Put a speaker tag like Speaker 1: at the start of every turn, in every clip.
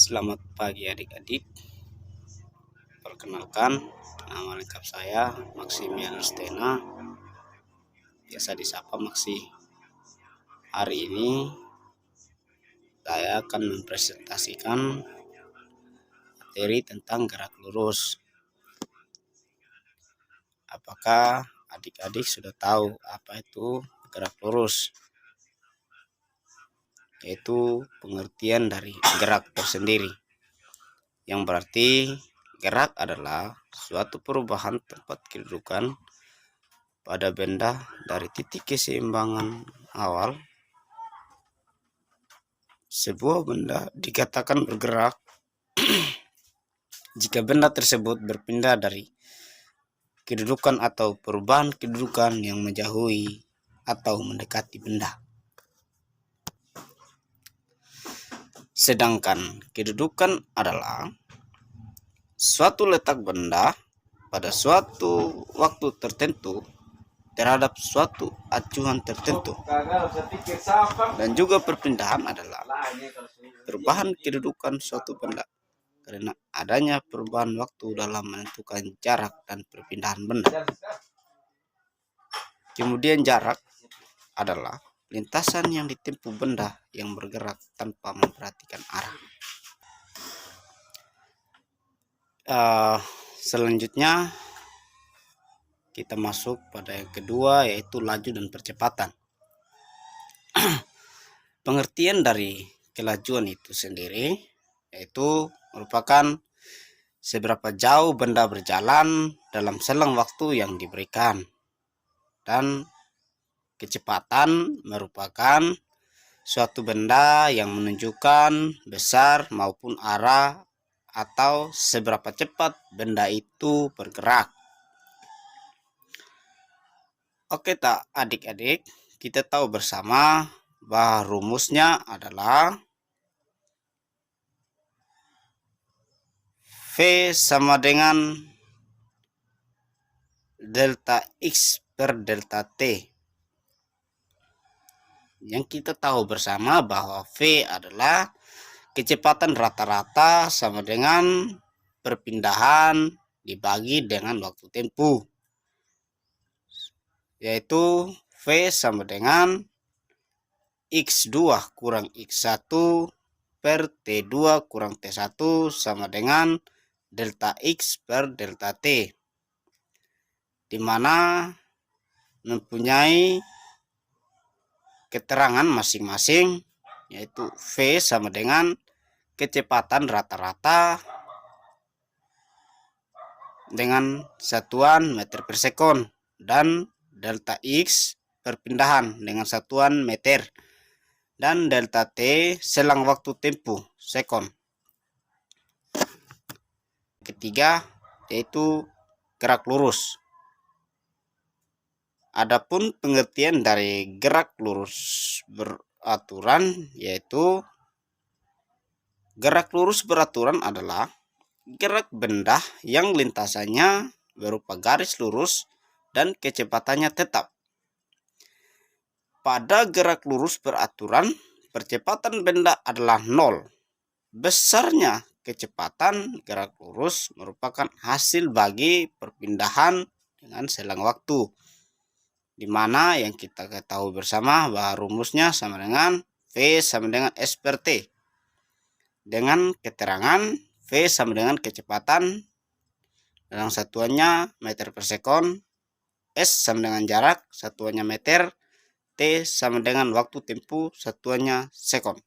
Speaker 1: Selamat pagi adik-adik. Perkenalkan, nama lengkap saya Maximian Stena, biasa disapa Maxi. Hari ini saya akan mempresentasikan materi tentang gerak lurus. Apakah adik-adik sudah tahu apa itu gerak lurus? Yaitu pengertian dari gerak tersendiri, yang berarti gerak adalah suatu perubahan tempat kedudukan pada benda dari titik keseimbangan awal. Sebuah benda dikatakan bergerak jika benda tersebut berpindah dari kedudukan atau perubahan kedudukan yang menjauhi atau mendekati benda. Sedangkan kedudukan adalah suatu letak benda pada suatu waktu tertentu terhadap suatu acuan tertentu. Dan juga perpindahan adalah perubahan kedudukan suatu benda karena adanya perubahan waktu dalam menentukan jarak dan perpindahan benda. Kemudian jarak adalah lintasan yang ditempuh benda yang bergerak tanpa memperhatikan arah. Selanjutnya kita masuk pada yang kedua, yaitu laju dan percepatan. Pengertian dari kelajuan itu sendiri yaitu merupakan seberapa jauh benda berjalan dalam selang waktu yang diberikan, dan kecepatan merupakan suatu benda yang menunjukkan besar maupun arah atau seberapa cepat benda itu bergerak. Oke tak adik-adik, kita tahu bersama bahwa rumusnya adalah V sama dengan delta X per delta T. Yang kita tahu bersama bahwa V adalah kecepatan rata-rata sama dengan perpindahan dibagi dengan waktu tempuh, yaitu V sama dengan X2 kurang X1 per T2 kurang T1 sama dengan delta X per delta T, di mana mempunyai keterangan masing-masing, yaitu V sama dengan kecepatan rata-rata dengan satuan meter per sekon, dan delta X perpindahan dengan satuan meter, dan delta T selang waktu tempuh sekon. Ketiga yaitu gerak lurus. Adapun pengertian dari gerak lurus beraturan, yaitu gerak lurus beraturan adalah gerak benda yang lintasannya berupa garis lurus dan kecepatannya tetap. Pada gerak lurus beraturan, percepatan benda adalah 0. Besarnya kecepatan gerak lurus merupakan hasil bagi perpindahan dengan selang waktu, di mana yang kita ketahui bersama bahwa rumusnya sama dengan V sama dengan S per T, dengan keterangan V sama dengan kecepatan dalam satuannya meter per sekon, S sama dengan jarak satuannya meter, T sama dengan waktu tempuh satuannya sekon.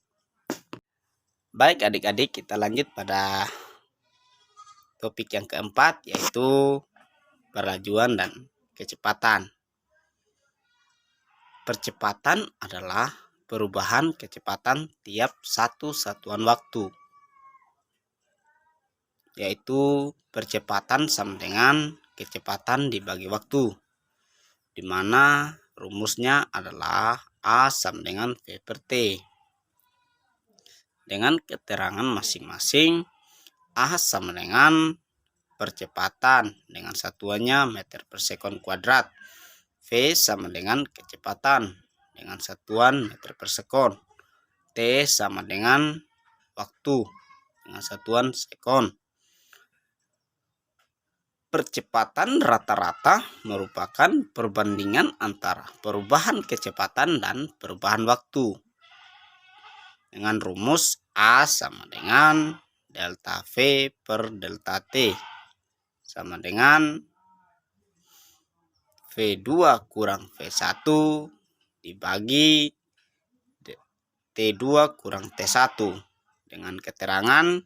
Speaker 1: Baik adik-adik, kita lanjut pada topik yang keempat, yaitu perlajuan dan kecepatan. Percepatan adalah perubahan kecepatan tiap satu satuan waktu, yaitu percepatan sama dengan kecepatan dibagi waktu, di mana rumusnya adalah A sama dengan V per T, dengan keterangan masing-masing. A sama dengan percepatan dengan satuannya meter per sekon kuadrat, V sama dengan kecepatan dengan satuan meter per sekon, T sama dengan waktu dengan satuan sekon. Percepatan rata-rata merupakan perbandingan antara perubahan kecepatan dan perubahan waktu. Dengan rumus A sama dengan delta V per delta T sama dengan V2 kurang V1 dibagi T2 kurang T1 dengan keterangan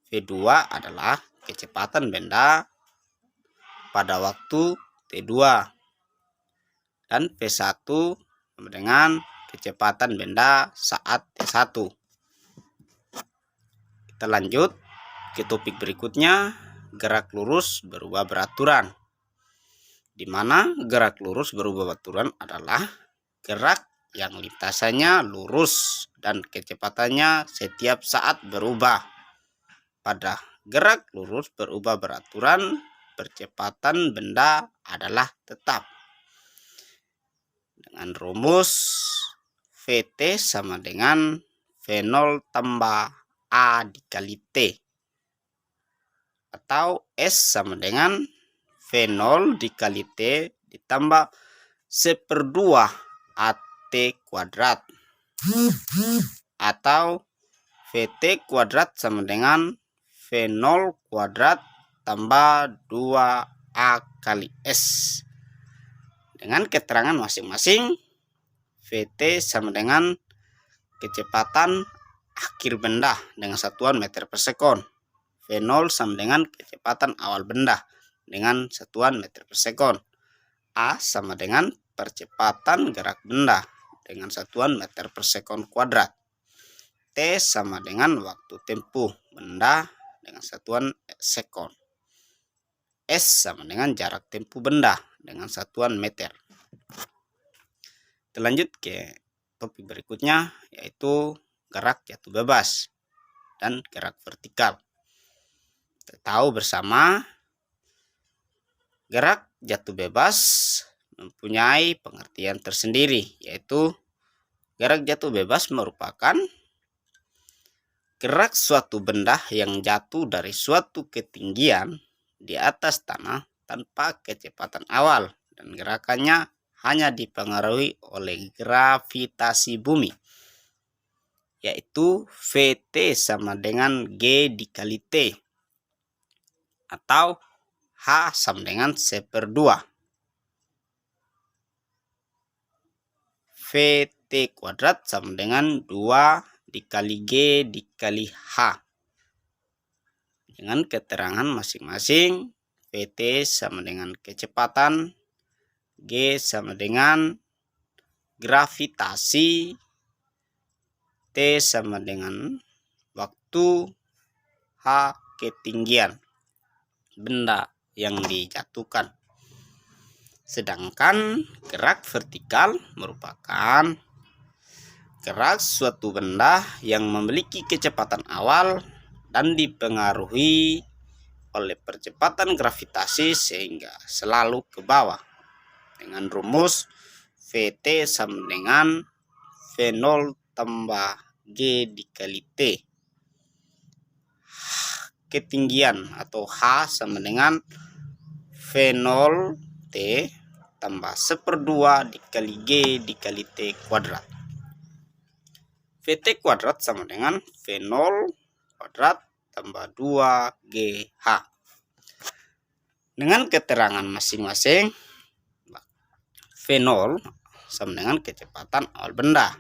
Speaker 1: V2 adalah kecepatan benda pada waktu T2 dan V1 sama dengan kecepatan benda saat T1. Kita lanjut ke topik berikutnya, gerak lurus berubah beraturan. Di mana gerak lurus berubah beraturan adalah gerak yang lintasannya lurus dan kecepatannya setiap saat berubah. Pada gerak lurus berubah beraturan, percepatan benda adalah tetap. Dengan rumus Vt sama dengan V0 tambah A dikali T. Atau S sama dengan V0 dikali T ditambah 1/2 AT kuadrat. Atau Vt kuadrat sama dengan V0 kuadrat tambah 2A kali S. Dengan keterangan masing-masing, Vt sama dengan kecepatan akhir benda dengan satuan meter per sekon. V0 sama dengan kecepatan awal benda dengan satuan meter per sekon. A sama dengan percepatan gerak benda dengan satuan meter per sekon kuadrat. T sama dengan waktu tempuh benda dengan satuan sekon. S sama dengan jarak tempuh benda dengan satuan meter. Kita lanjut ke topik berikutnya, yaitu gerak jatuh bebas dan gerak vertikal. Kita tahu bersama gerak jatuh bebas mempunyai pengertian tersendiri, yaitu gerak jatuh bebas merupakan gerak suatu benda yang jatuh dari suatu ketinggian di atas tanah tanpa kecepatan awal dan gerakannya hanya dipengaruhi oleh gravitasi bumi, yaitu Vt sama dengan G dikali T atau H sama dengan 1/2 Vt kuadrat sama dengan 2 dikali G dikali H. Dengan keterangan masing-masing, Vt sama dengan kecepatan, G sama dengan gravitasi, T sama dengan waktu, H ketinggian benda yang dijatuhkan. Sedangkan gerak vertikal merupakan gerak suatu benda yang memiliki kecepatan awal dan dipengaruhi oleh percepatan gravitasi sehingga selalu ke bawah. Dengan rumus Vt sama dengan V0 tambah G dikali T. Ketinggian atau H sama dengan V0 T tambah 1/2 dikali G dikali T kuadrat. Vt kuadrat sama dengan V0 kuadrat tambah 2GH. Dengan keterangan masing-masing, V0 sama dengan kecepatan awal benda,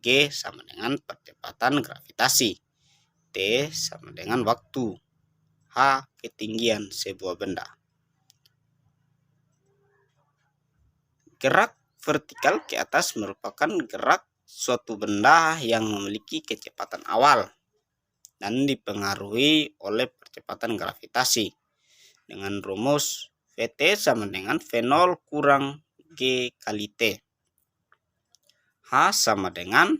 Speaker 1: G sama dengan percepatan gravitasi, T sama dengan waktu, H ketinggian sebuah benda. Gerak vertikal ke atas merupakan gerak suatu benda yang memiliki kecepatan awal dan dipengaruhi oleh percepatan gravitasi dengan rumus Vt sama dengan V0 kurang G kali T. H sama dengan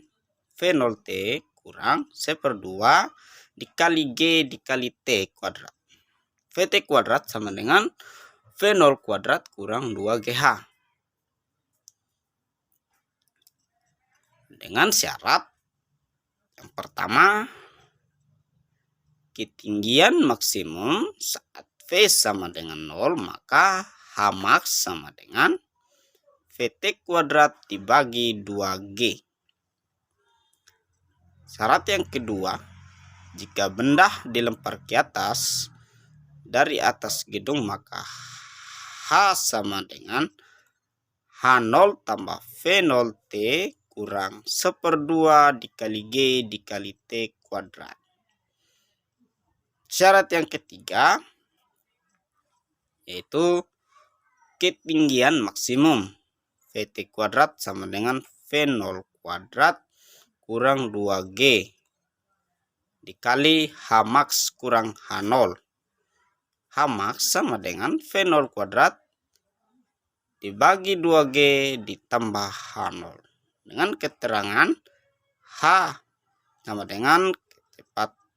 Speaker 1: V0T kurang 1/2 dikali G dikali T kuadrat. Vt kuadrat sama dengan V0 kuadrat kurang 2GH. Dengan syarat yang pertama, ketinggian maksimum saat V sama dengan 0, maka H max sama dengan VT kuadrat dibagi 2G. Syarat yang kedua, jika benda dilempar ke atas dari atas gedung, maka H sama dengan H0 tambah V0T kurang 1/2 dikali G dikali T kuadrat. Syarat yang ketiga, yaitu ketinggian maksimum VT kuadrat sama dengan V0 kuadrat kurang 2G dikali H max kurang H0. H max sama dengan V0 kuadrat dibagi 2G ditambah H0. Dengan keterangan H sama dengan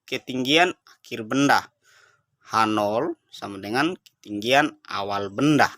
Speaker 1: ketinggian akhir benda, H0 sama dengan ketinggian awal benda.